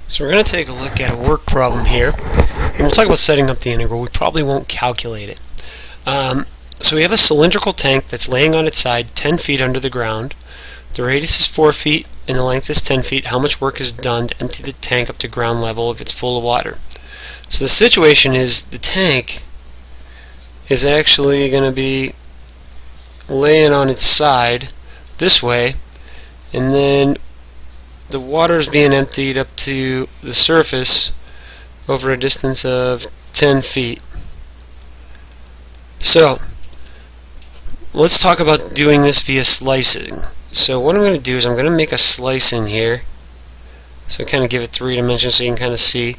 So we're going to take a look at a work problem here, and we'll talk about setting up the integral. We probably won't calculate it. So we have a cylindrical tank that's laying on its side 10 feet under the ground. The radius is 4 feet and the length is 10 feet. How much work is done to empty the tank up to ground level if it's full of water? So the situation is the tank is actually going to be laying on its side this way, and then the water is being emptied up to the surface over a distance of 10 feet. So let's talk about doing this via slicing. So what I'm going to do is I'm going to make a slice in here, so kind of give it 3 dimensions so you can kind of see,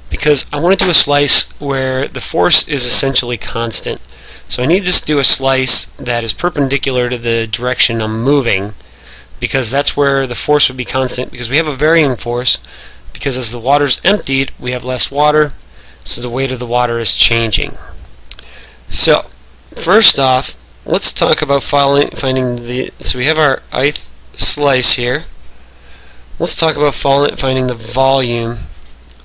because I want to do a slice where the force is essentially constant. So I need to just do a slice that is perpendicular to the direction I'm moving, because that's where the force would be constant, because we have a varying force, because as the water is emptied we have less water, so the weight of the water is changing. So first off, let's talk about finding the, so we have our ith slice here. Let's talk about finding the volume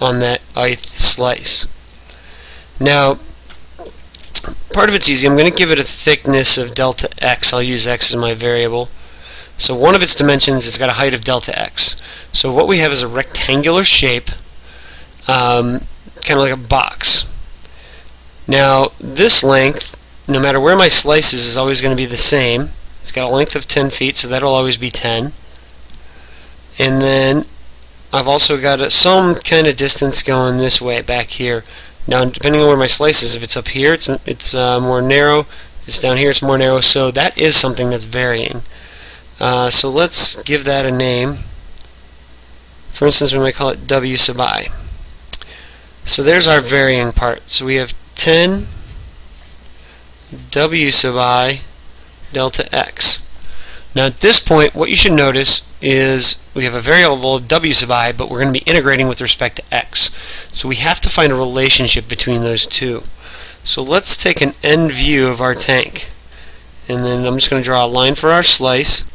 on that ith slice. Now part of it's easy. I'm going to give it a thickness of delta x. I'll use x as my variable. So one of its dimensions has got a height of delta x. So what we have is a rectangular shape, kind of like a box. Now this length, no matter where my slice is always going to be the same. It's got a length of 10 feet, so that'll always be 10. And then I've also got some kind of distance going this way back here. Now depending on where my slice is, if it's up here it's more narrow, if it's down here it's more narrow, so that is something that's varying. So let's give that a name. For instance, we might call it W sub I. So there's our varying part. So we have 10 W sub I delta x. Now at this point what you should notice is we have a variable W sub I, but we're going to be integrating with respect to x. So we have to find a relationship between those two. So let's take an end view of our tank. And then I'm just going to draw a line for our slice.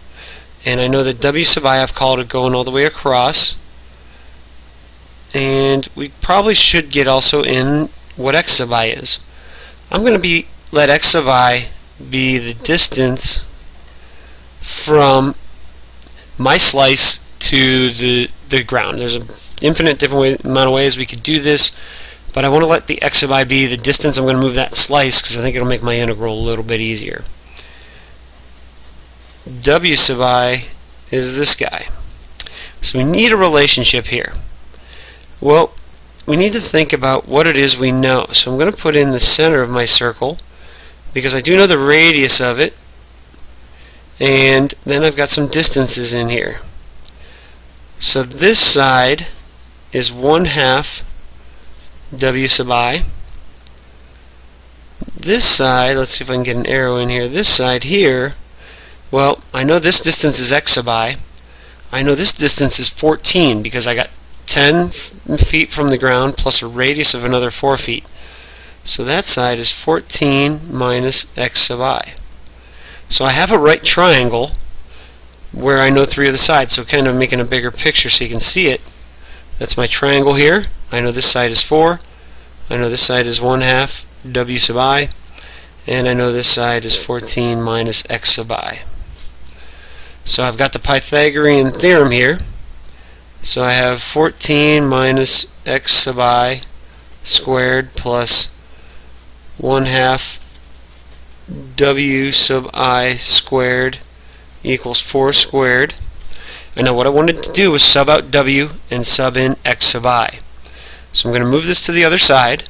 And I know that W sub I I've called it going all the way across. And we probably should get also in what x sub I is. I'm going to let x sub I be the distance from my slice to the ground. There's an infinite different amount of ways we could do this, but I want to let the x sub I be the distance I'm going to move that slice, because I think it'll make my integral a little bit easier. W sub I is this guy. So we need a relationship here. Well, we need to think about what it is we know. So I'm going to put in the center of my circle, because I do know the radius of it, and then I've got some distances in here. So this side is 1/2 W sub I. This side, let's see if I can get an arrow in here. This side here, well, I know this distance is x sub I. I know this distance is 14 because I got 10 feet from the ground plus a radius of another 4 feet. So that side is 14 minus x sub I. So I have a right triangle where I know 3 of the sides, so kind of making a bigger picture so you can see it. That's my triangle here. I know this side is 4. I know this side is 1/2 W sub I. And I know this side is 14 minus x sub I. So I've got the Pythagorean Theorem here. So I have 14 minus x sub I squared plus 1/2 W sub I squared equals 4 squared. And now what I wanted to do was sub out W and sub in x sub I. So I'm going to move this to the other side,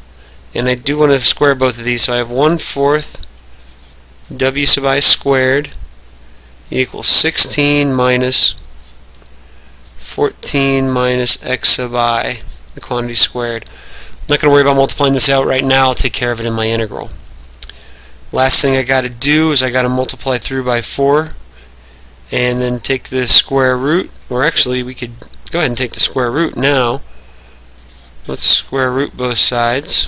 and I do want to square both of these. So I have 1/4 W sub I squared equals 16 minus 14 minus x sub I, the quantity squared. I'm not going to worry about multiplying this out right now. I'll take care of it in my integral. Last thing I got to do is I got to multiply through by 4 and then take the square root, or actually we could go ahead and take the square root now. Let's square root both sides.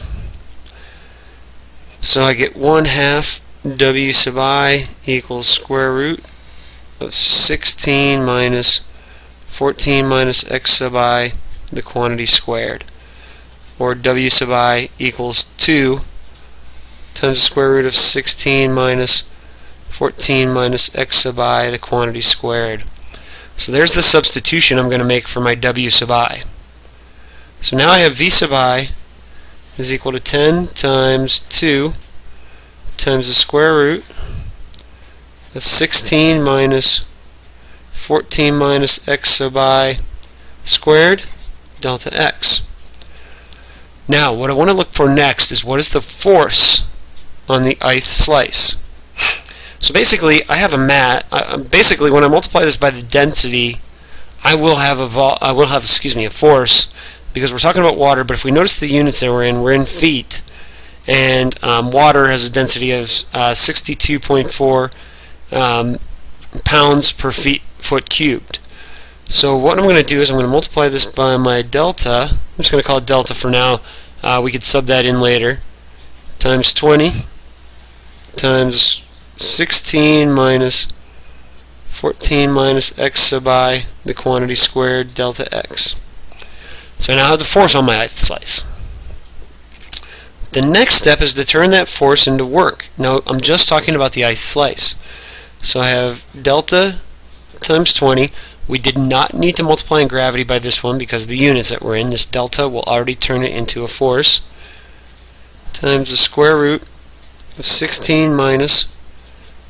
So I get 1/2 W sub I equals square root of 16 minus 14 minus x sub I the quantity squared. Or w sub I equals 2 times the square root of 16 minus 14 minus x sub I, the quantity squared. So there's the substitution I'm going to make for my w sub I. So now I have v sub I is equal to 10 times 2 times the square root of 16 minus 14 minus x sub I squared delta x. Now what I want to look for next is what is the force on the ith slice. So basically I have a basically when I multiply this by the density, I will have a force, because we're talking about water, but if we notice the units that we're in feet, and water has a density of 62.4 pounds per foot cubed. So what I'm going to do is I'm going to multiply this by my delta. I'm just going to call it delta for now. We could sub that in later. Times 20 times 16 minus 14 minus x sub I, the quantity squared delta x. So now I have the force on my ith slice. The next step is to turn that force into work. Now I'm just talking about the ith slice. So I have delta times 20. We did not need to multiply in gravity by this one because the units that we're in, this delta will already turn it into a force, times the square root of 16 minus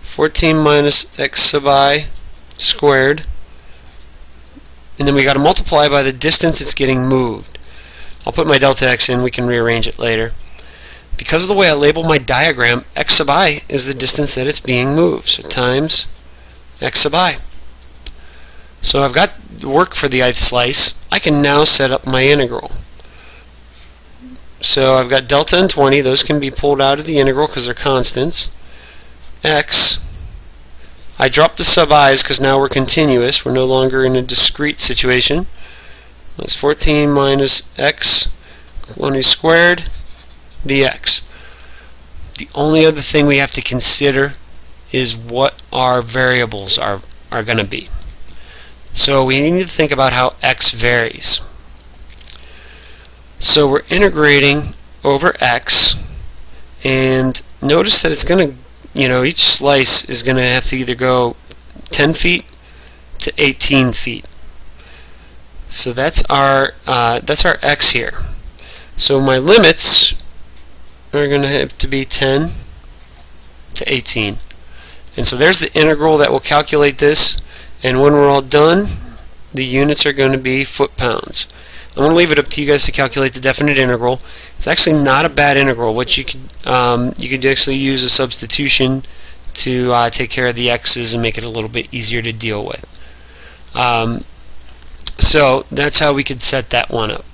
14 minus x sub I squared, and then we got to multiply by the distance it's getting moved. I'll put my delta x in, we can rearrange it later. Because of the way I label my diagram, x sub I is the distance that it's being moved, so times x sub I. So I've got the work for the ith slice. I can now set up my integral. So I've got delta and 20, those can be pulled out of the integral because they're constants. X, I dropped the sub i's because now we're continuous, we're no longer in a discrete situation. That's 14 minus x, quantity squared, dx. The only other thing we have to consider is what our variables are going to be. So we need to think about how x varies. So we're integrating over x, and notice that it's going to, each slice is going to have to either go 10 feet to 18 feet. So that's our x here. So my limits are going to have to be 10 to 18. And so there's the integral that will calculate this. And when we're all done, the units are going to be foot-pounds. I'm going to leave it up to you guys to calculate the definite integral. It's actually not a bad integral. What you could actually use a substitution to take care of the x's and make it a little bit easier to deal with. So that's how we could set that one up.